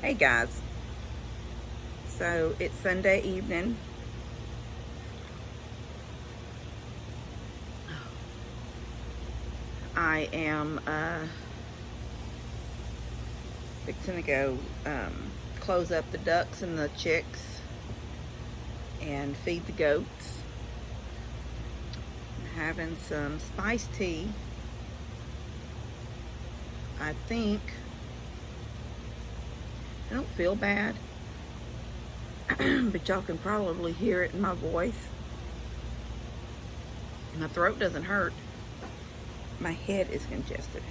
Hey guys, so it's Sunday evening. I am fixing to go close up the ducks and the chicks and feed the goats. I'm having some spiced tea. I think I don't feel bad, but y'all can probably hear it in my voice. My throat doesn't hurt. My head is congested.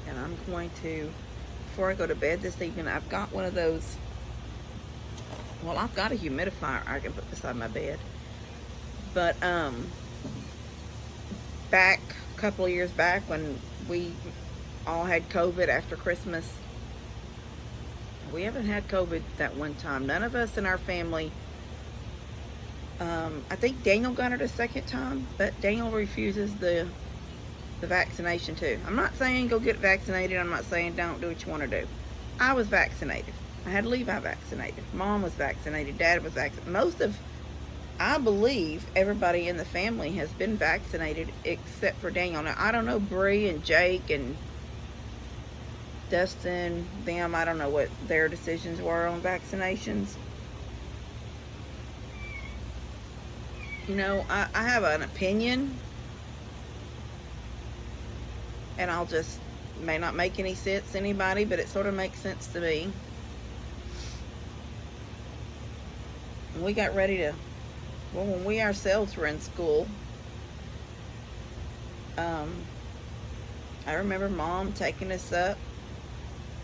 And I'm going to, before I go to bed this evening, I've got one of those, well, I've got a humidifier I can put beside my bed. But back a couple of years back when we all had COVID after Christmas, we haven't had COVID that one time. None of us in our family. I think Daniel got it a second time, but Daniel refuses the vaccination too. I'm not saying go get vaccinated. I'm not saying don't do what you want to do. I was vaccinated. I had Levi vaccinated. Mom was vaccinated. Dad was vaccinated. I believe everybody in the family has been vaccinated except for Daniel. Now, I don't know Bree and Jake and Dustin, them. I don't know what their decisions were on vaccinations. You know, I have an opinion, and I'll just, may not make any sense to anybody, but it sort of makes sense to me. And we got ready to, well, when we ourselves were in school, I remember Mom taking us up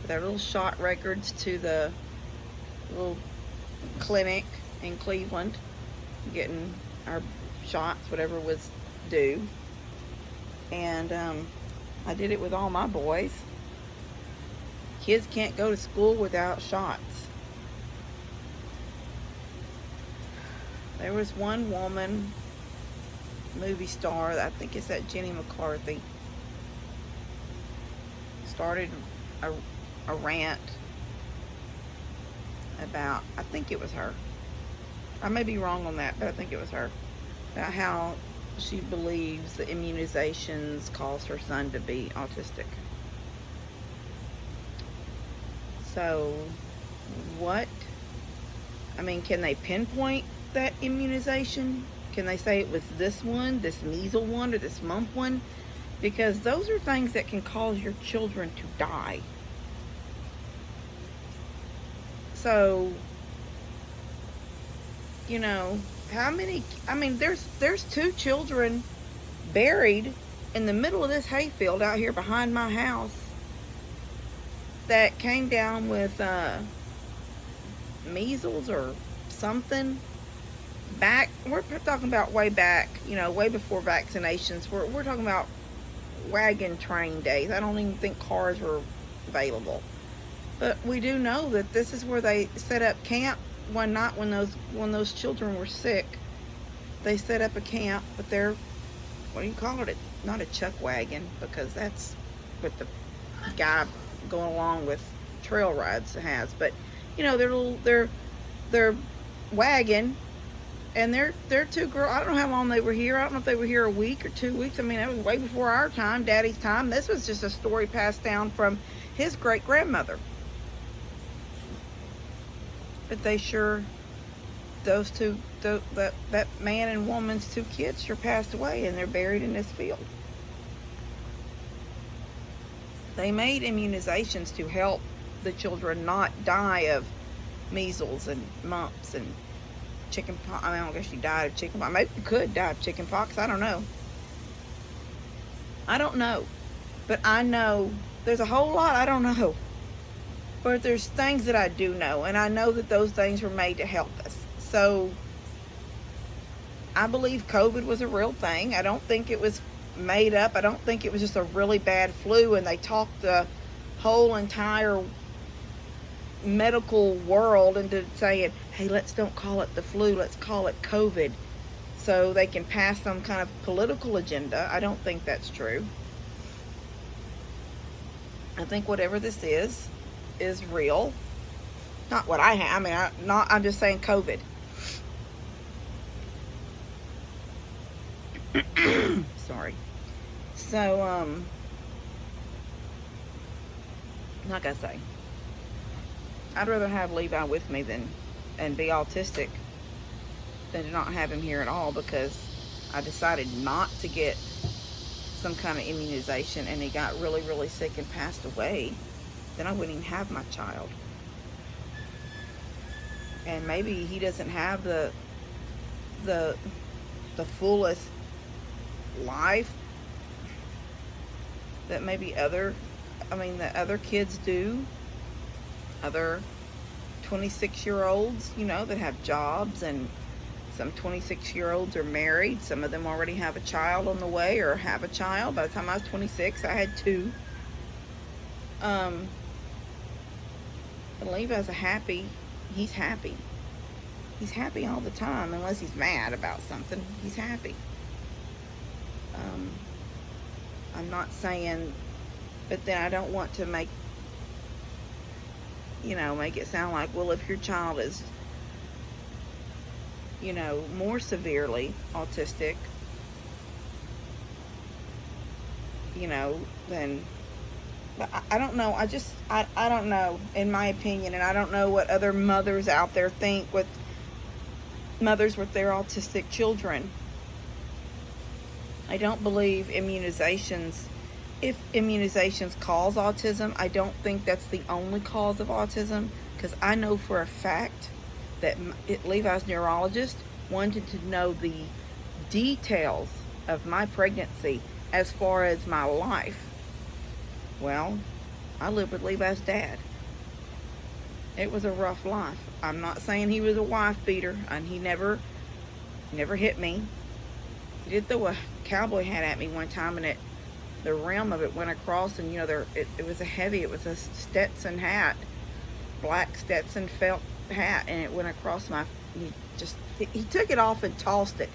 with our little shot records to the little clinic in Cleveland, getting our shots, whatever was due. And I did it with all my boys. Kids can't go to school without shots. There was one woman, movie star, I think it's that Jenny McCarthy, started a rant about, I think it was her. I may be wrong on that, but I think it was her. About how she believes the immunizations cause her son to be autistic. So, what? I mean, can they pinpoint that immunization? Can they say it was this one, this measles one, or this mump one? Because those are things that can cause your children to die. So, you know, how many, I mean, there's 2 children buried in the middle of this hayfield out here behind my house that came down with measles or something. Back, we're talking about way back, you know, way before vaccinations. We're talking about wagon train days. I don't even think cars were available. But we do know that this is where they set up camp one night when those children were sick. They set up a camp with their, what do you call it? Not a chuck wagon, because that's what the guy going along with trail rides has. But you know, their wagon, and their 2 girls. I don't know how long they were here. I don't know if they were here a week or 2 weeks. I mean, that was way before our time, Daddy's time. This was just a story passed down from his great grandmother. But they sure, those 2, that man and woman's 2 kids sure passed away, and they're buried in this field. They made immunizations to help the children not die of measles and mumps and chicken pox. I mean, I don't guess you died of chicken pox. Maybe you could die of chicken pox. I don't know. But I know there's a whole lot I don't know. But there's things that I do know, and I know that those things were made to help us. So I believe COVID was a real thing. I don't think it was made up. I don't think it was just a really bad flu and they talked the whole entire medical world into saying, hey, let's don't call it the flu, let's call it COVID, so they can pass some kind of political agenda. I don't think that's true. I think whatever this is real. Not what I have. I mean, I'm just saying COVID. Sorry. So, like I say, I'd rather have Levi with me and be autistic than to not have him here at all, because I decided not to get some kind of immunization and he got really, really sick and passed away. Then I wouldn't even have my child. And maybe he doesn't have the fullest life that maybe that other kids do. Other 26-year-olds, that have jobs, and some 26-year-olds are married. Some of them already have a child on the way or have a child. By the time I was 26, I had 2. But Levi's he's happy. He's happy all the time, unless he's mad about something. He's happy. I'm not saying, but then I don't want to make it sound like, well, if your child is, more severely autistic, then, but I don't know. I don't know, in my opinion, and I don't know what other mothers out there think with mothers with their autistic children. I don't believe if immunizations cause autism, I don't think that's the only cause of autism, because I know for a fact that Levi's neurologist wanted to know the details of my pregnancy as far as my life. Well, I lived with Levi's dad. It was a rough life. I'm not saying he was a wife beater, and he never hit me. He did throw a cowboy hat at me one time, and the rim of it went across, and it was a Stetson hat, black Stetson felt hat, and it went across he took it off and tossed it,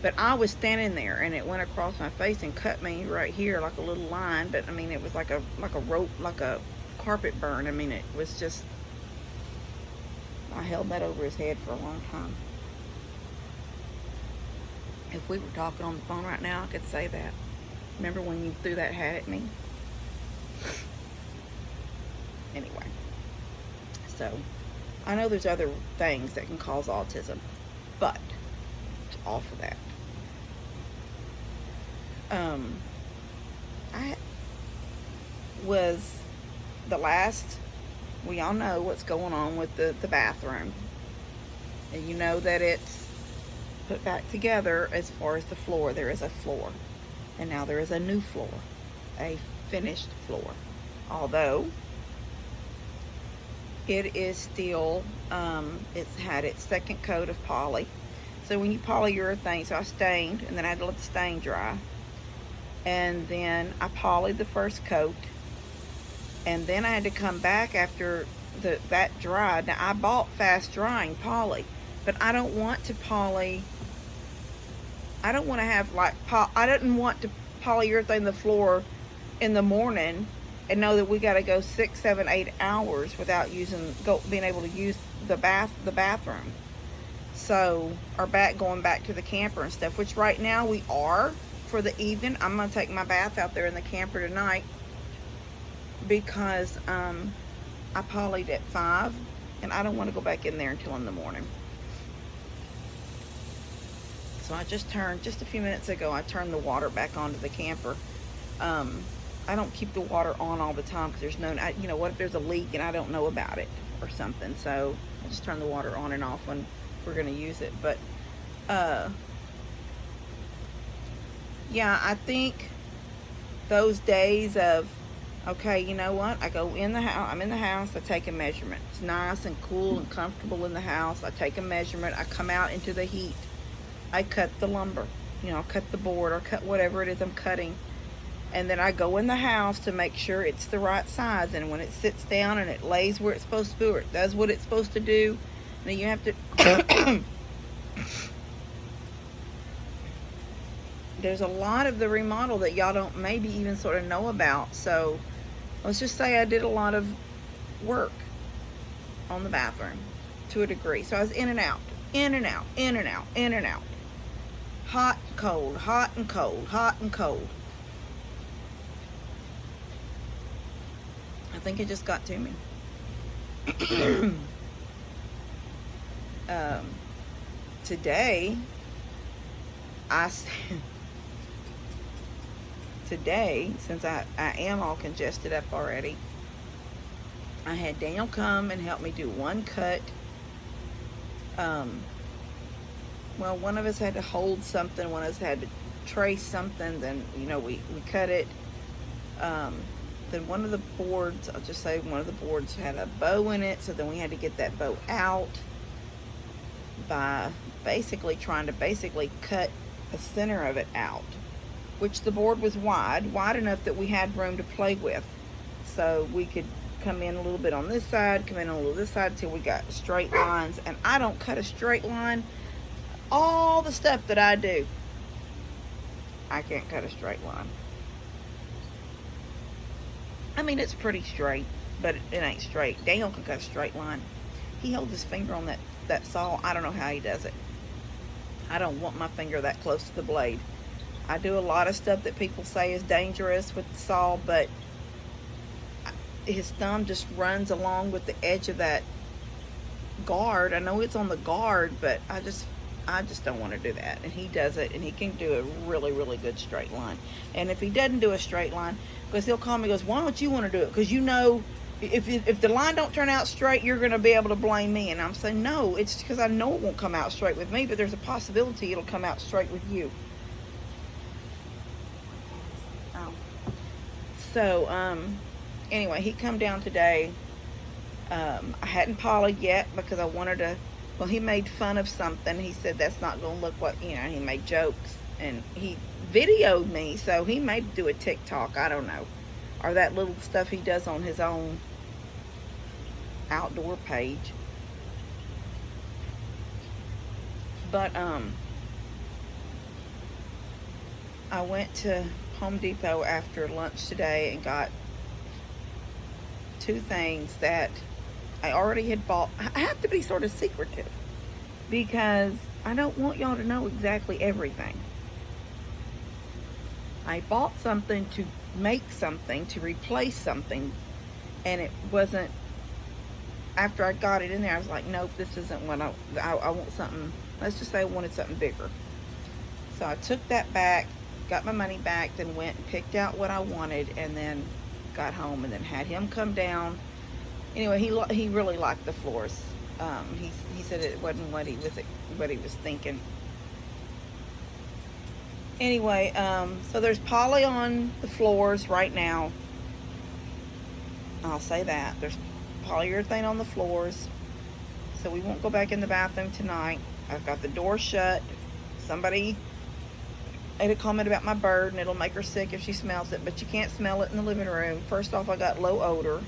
but I was standing there, and it went across my face and cut me right here like a little line. But I mean, it was like a rope, like a carpet burn. I mean, it was just, I held that over his head for a long time. If we were talking on the phone right now, I could say that. Remember when you threw that hat at me? Anyway, so I know there's other things that can cause autism, but off of that, I was we all know what's going on with the bathroom, and you know that it's put back together. As far as the floor, there is a floor, and now there is a new floor, a finished floor, although it is still it's had its second coat of poly. So when you polyurethane, so I stained, and then I had to let the stain dry, and then I polyed the first coat, and then I had to come back after that dried. Now I bought fast drying poly, but I don't want to poly. I don't want to have I didn't want to polyurethane the floor in the morning and know that we got to go 6, 7, 8 hours without being able to use the bathroom. So, going back to the camper and stuff, which right now we are for the evening. I'm going to take my bath out there in the camper tonight, because I polyed at 5, and I don't want to go back in there until in the morning. So just a few minutes ago, I turned the water back onto the camper. I don't keep the water on all the time, because there's what if there's a leak and I don't know about it or something. So I just turn the water on and off when we're going to use it. But yeah, I think those days of, okay, you know what, I go in the house, I'm in the house, I take a measurement. It's nice and cool and comfortable in the house. I take a measurement, I come out into the heat, I cut the lumber, cut the board, or cut whatever it is I'm cutting. And then I go in the house to make sure it's the right size. And when it sits down and it lays where it's supposed to be, or it does what it's supposed to do, then you have to... There's a lot of the remodel that y'all don't maybe even sort of know about. So let's just say I did a lot of work on the bathroom to a degree. So I was in and out, in and out, in and out, in and out. Hot, cold, hot and cold, hot and cold. I think it just got to me. Today, today, since I am all congested up already, I had Daniel come and help me do one cut. Well, one of us had to hold something, one of us had to trace something, then, you know, we cut it. Then one of the boards, I'll just say one of the boards had a bow in it, so then we had to get that bow out by basically trying to cut the center of it out, which the board was wide enough that we had room to play with. So we could come in a little bit on this side, come in a little this side until we got straight lines. And I don't cut a straight line. All the stuff that I do, I can't cut a straight line. I mean, it's pretty straight, but it ain't straight. Daniel can cut a straight line. He holds his finger on that saw. I don't know how he does it. I don't want my finger that close to the blade. I do a lot of stuff that people say is dangerous with the saw, but his thumb just runs along with the edge of that guard. I know it's on the guard, but I just don't want to do that. And he does it, and he can do a really, really good straight line. And if he doesn't do a straight line, because he'll call me and goes, why don't you want to do it? Because you know, if the line don't turn out straight, you're going to be able to blame me. And I'm saying, no, it's because I know it won't come out straight with me, but there's a possibility it'll come out straight with you. So, anyway, he come down today. I hadn't polyed yet because I wanted to, well, he made fun of something. He said that's not going to look what, you know, he made jokes. And he videoed me, so he may do a TikTok, I don't know. Or that little stuff he does on his own outdoor page. But, I went to Home Depot after lunch today and got 2 things that I already had bought. I have to be sort of secretive because I don't want y'all to know exactly everything. I bought something to make something, to replace something, and it wasn't, after I got it in there, I was like, nope, this isn't what I want something, let's just say I wanted something bigger. So I took that back, got my money back, then went and picked out what I wanted, and then got home and then had him come down. Anyway, he really liked the floors. He said it wasn't what he was thinking. Anyway, so there's poly on the floors right now. I'll say that. There's polyurethane on the floors. So we won't go back in the bathroom tonight. I've got the door shut. Somebody made a comment about my bird and it'll make her sick if she smells it, but you can't smell it in the living room. First off, I got low odor.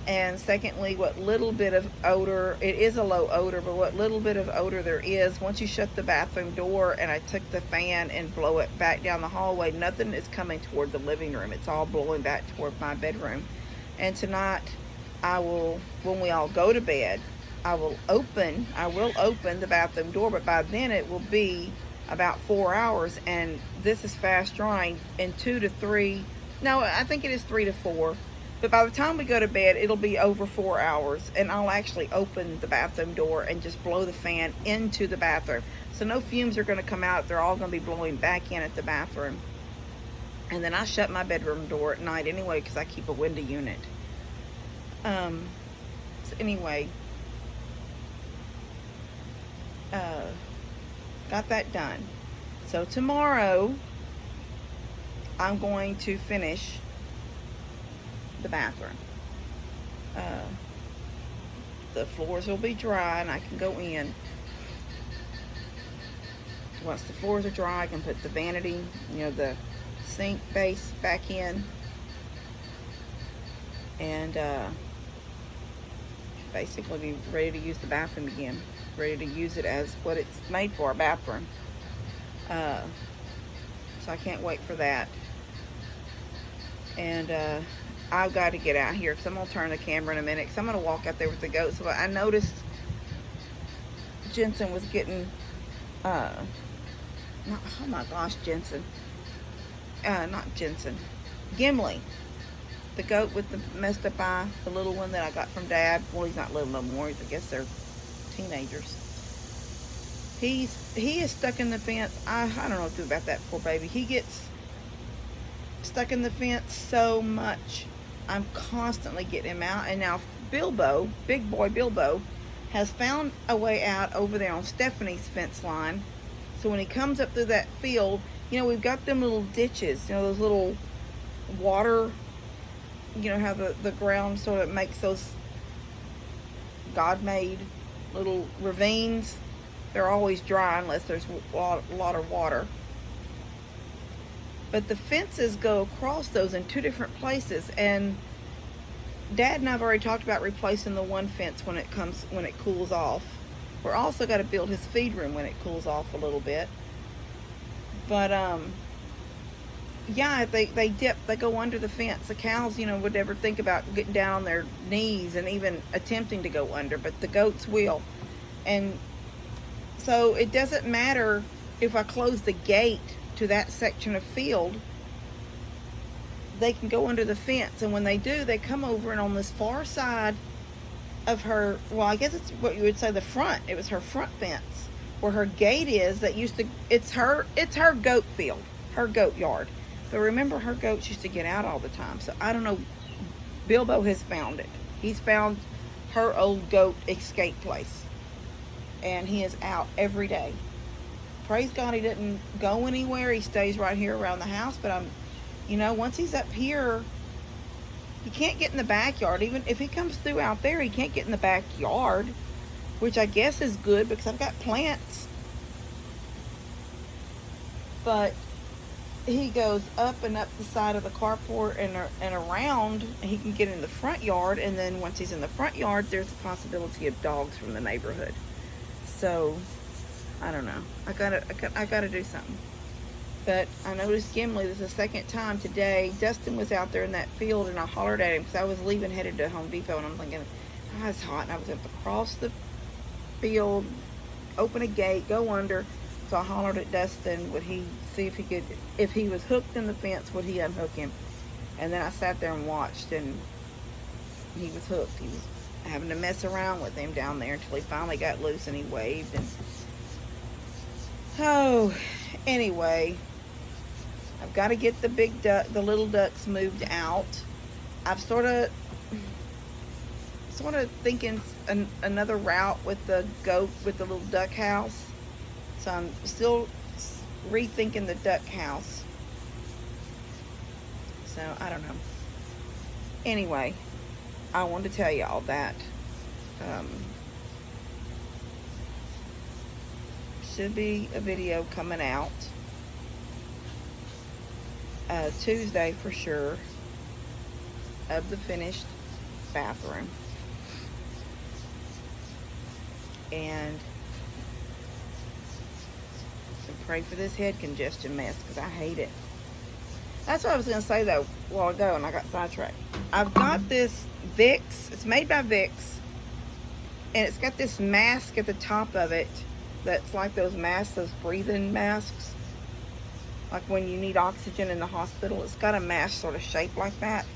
And secondly, what little bit of odor, it is a low odor, but what little bit of odor there is, once you shut the bathroom door and I took the fan and blow it back down the hallway, nothing is coming toward the living room. It's all blowing back toward my bedroom. And tonight, I will, when we all go to bed, I will open the bathroom door, but by then it will be about 4 hours, and this is fast drying in 2 to 3, no, I think it is 3 to 4. But by the time we go to bed, it'll be over 4 hours, and I'll actually open the bathroom door and just blow the fan into the bathroom. So no fumes are going to come out. They're all going to be blowing back in at the bathroom. And then I shut my bedroom door at night anyway because I keep a window unit. So anyway, got that done. So tomorrow, I'm going to finish the bathroom. The floors will be dry and I can go in. Once the floors are dry, I can put the vanity, you know, the sink base back in, and basically be ready to use the bathroom again, ready to use it as what it's made for, a bathroom. So I can't wait for that. And I've got to get out here because I'm going to turn the camera in a minute because I'm going to walk out there with the goats. But I noticed Jensen was getting, oh my gosh, Jensen. Not Jensen. Gimli. The goat with the messed up eye. The little one that I got from Dad. Well, he's not little no more. I guess they're teenagers. He is stuck in the fence. I don't know what to do about that poor baby. He gets stuck in the fence so much. I'm constantly getting him out. And now Bilbo, big boy Bilbo, has found a way out over there on Stephanie's fence line. So when he comes up through that field, you know, we've got them little ditches, you know, those little water, you know, how the ground sort of makes those God-made little ravines. They're always dry unless there's a lot of water. But the fences go across those in two different places, and Dad and I've already talked about replacing the one fence when it cools off. We're also got to build his feed room when it cools off a little bit. But yeah, they go under the fence. The cows, you know, would never think about getting down on their knees and even attempting to go under, but the goats will. And so it doesn't matter if I close the gate to that section of field, they can go under the fence. And when they do, they come over, and on this far side of her, well, I guess it's what you would say the front. It was her front fence where her gate is. That used to, it's her goat field, her goat yard. But remember, her goats used to get out all the time. So I don't know. Bilbo has found it. He's found her old goat escape place, and he is out every day. Praise God, he didn't go anywhere. He stays right here around the house. But you know, once he's up here, he can't get in the backyard. Even if he comes through out there, he can't get in the backyard, which I guess is good because I've got plants. But he goes up and up the side of the carport and around. And he can get in the front yard, and then once he's in the front yard, there's a possibility of dogs from the neighborhood. So I don't know. I gotta do something. But I noticed Gimli, this is the second time today. Dustin was out there in that field, and I hollered at him because I was leaving, headed to Home Depot, and I'm thinking, oh, it's hot, and I was going to cross the field, open a gate, go under. So I hollered at Dustin, would he see if he was hooked in the fence, would he unhook him? And then I sat there and watched, and he was hooked. He was having to mess around with him down there until he finally got loose, and he waved. And oh, anyway, I've got to get the little ducks moved out. I've sort of thinking another route with the goat, with the little duck house. So I'm still rethinking the duck house. So I don't know. Anyway, I wanted to tell y'all that. Should be a video coming out Tuesday for sure of the finished bathroom. And pray for this head congestion mess because I hate it. That's what I was going to say though a while ago, and I got sidetracked. I've got this Vicks. It's made by Vicks, and it's got this mask at the top of it that's like those masks, those breathing masks, like when you need oxygen in the hospital. It's got a mask sort of shaped like that,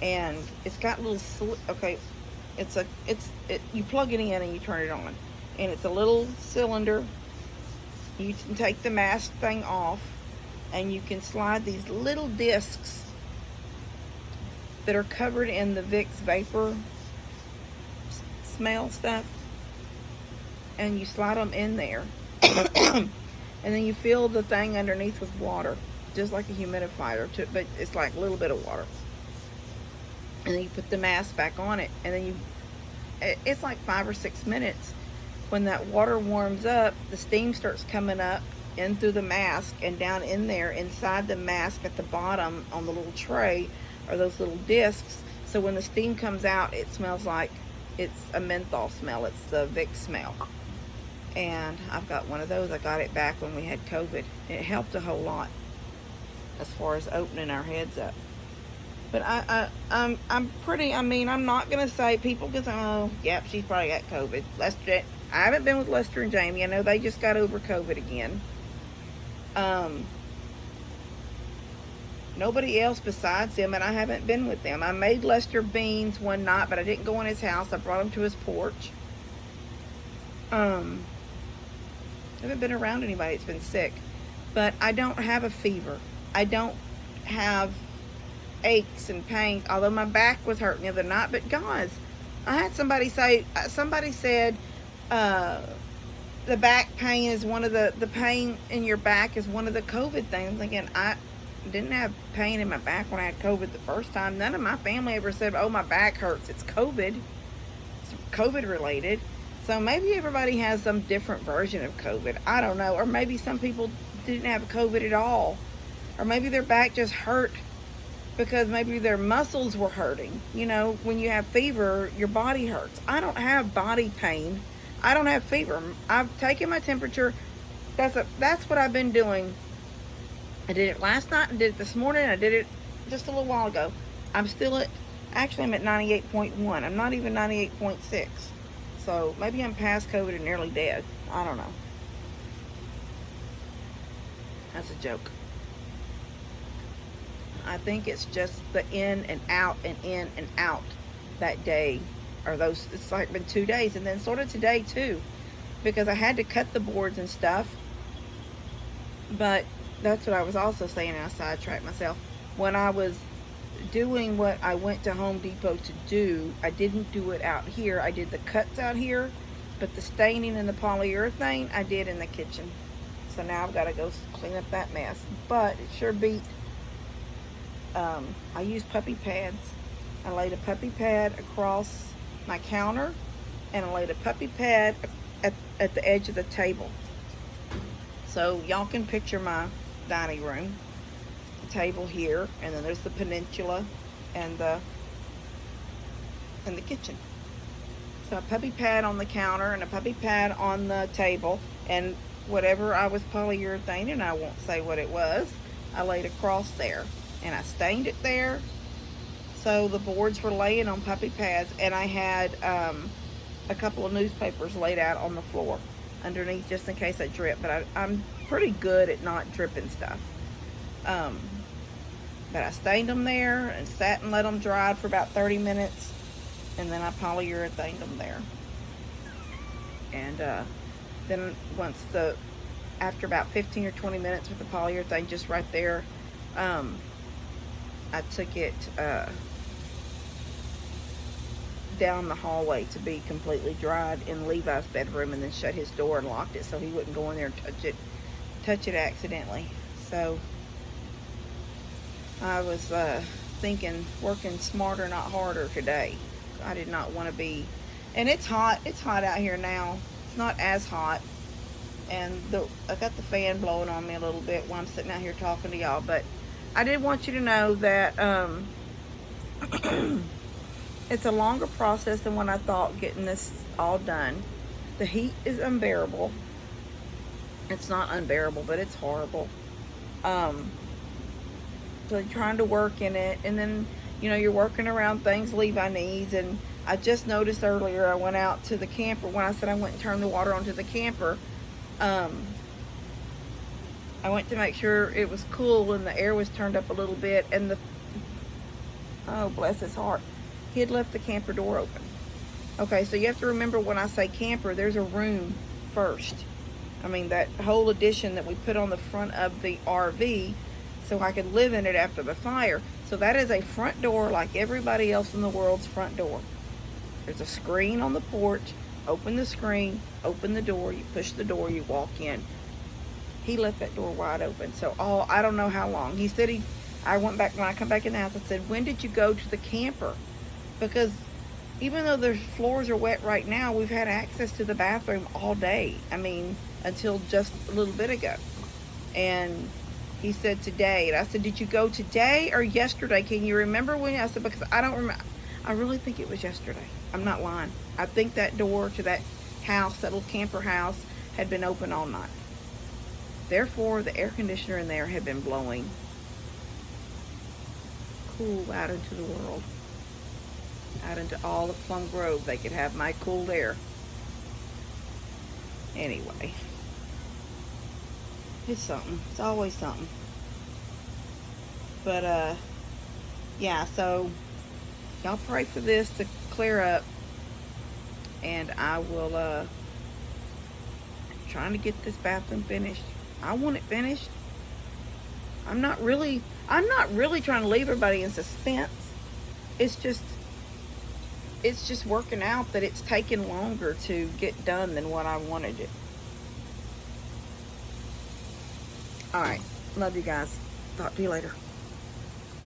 and it's got little okay, you plug it in and you turn it on, and it's a little cylinder. You can take the mask thing off, and you can slide these little discs that are covered in the Vicks vapor smell stuff, and you slide them in there. And then you fill the thing underneath with water, just like a humidifier, but it's like a little bit of water. And then you put the mask back on it, and then it's like 5 or 6 minutes. When that water warms up, the steam starts coming up in through the mask, and down in there inside the mask at the bottom on the little tray are those little discs. So when the steam comes out, it smells like it's a menthol smell. It's the Vicks smell. And I've got one of those. I got it back when we had COVID. It helped a whole lot as far as opening our heads up. But I'm pretty. I mean, I'm not gonna say people can say, oh, yep, she's probably got COVID. Lester, I haven't been with Lester and Jamie. I know they just got over COVID again. Nobody else besides them, and I haven't been with them. I made Lester beans one night, but I didn't go in his house. I brought him to his porch. I haven't been around anybody that's been sick, but I don't have a fever. I don't have aches and pains, although my back was hurting the other night. But guys, I had somebody said the back pain is one of the pain in your back is one of the COVID things. I'm thinking, I didn't have pain in my back when I had COVID the first time. None of my family ever said, oh, my back hurts. It's COVID. It's COVID related. So maybe everybody has some different version of COVID. I don't know. Or maybe some people didn't have COVID at all. Or maybe their back just hurt because maybe their muscles were hurting. You know, when you have fever, your body hurts. I don't have body pain. I don't have fever. I've taken my temperature. That's what I've been doing. I did it last night. I did it this morning. I did it just a little while ago. I'm still actually I'm at 98.1. I'm not even 98.6. So maybe I'm past COVID and nearly dead. I don't know. That's a joke. I think it's just the in and out and in and out that day. Or those, it's like been 2 days. And then sort of today too. Because I had to cut the boards and stuff. But that's what I was also saying, and I sidetracked myself. When I was doing what I went to Home Depot to do, I didn't do it out here. I did the cuts out here, but the staining and the polyurethane I did in the kitchen. So now I've got to go clean up that mess. But it sure beat. I used puppy pads. I laid a puppy pad across my counter, and I laid a puppy pad at the edge of the table. So y'all can picture my dining room, the table here, and then there's the peninsula and the kitchen. So a puppy pad on the counter and a puppy pad on the table, and whatever I was polyurethane, and I won't say what it was, I laid across there, and I stained it there. So the boards were laying on puppy pads, and I had a couple of newspapers laid out on the floor underneath just in case I drip. But I'm pretty good at not dripping stuff. But I stained them there and sat and let them dry for about 30 minutes, and then I polyurethaned them there. And then after about 15 or 20 minutes with the polyurethane just right there, I took it down the hallway to be completely dried in Levi's bedroom, and then shut his door and locked it so he wouldn't go in there and touch it accidentally. So I was thinking working smarter, not harder today. I did not want to be, and it's hot out here now. It's not as hot, and I got the fan blowing on me a little bit while I'm sitting out here talking to y'all. But I did want you to know that it's a longer process than what I thought getting this all done. The heat is unbearable. It's not unbearable, but it's horrible. So you're trying to work in it, and then, you know, you're working around things Levi needs. And I just noticed earlier, I went out to the camper. When I said I went and turned the water onto the camper, I went to make sure it was cool and the air was turned up a little bit, and oh, bless his heart, he had left the camper door open. Okay, so you have to remember, when I say camper, there's a room first. I mean, that whole addition that we put on the front of the RV so I could live in it after the fire. So that is a front door like everybody else in the world's front door. There's a screen on the porch. Open the screen, open the door, you push the door, you walk in. He left that door wide open. So I don't know how long. He said I went back, when I come back in the house, I said, when did you go to the camper? Because even though the floors are wet right now, we've had access to the bathroom all day. I mean, until just a little bit ago. And he said today. And I said, did you go today or yesterday? Can you remember when? I said, because I don't remember. I really think it was yesterday. I'm not lying. I think that door to that house, that little camper house, had been open all night. Therefore, the air conditioner in there had been blowing cool out into the world. Out into all of Plum Grove. They could have my cool air. Anyway. It's something. It's always something. But, yeah, so y'all pray for this to clear up. And I will, trying to get this bathroom finished. I want it finished. I'm not really trying to leave everybody in suspense. It's just working out that it's taking longer to get done than what I wanted it. All right. Love you guys. Talk to you later.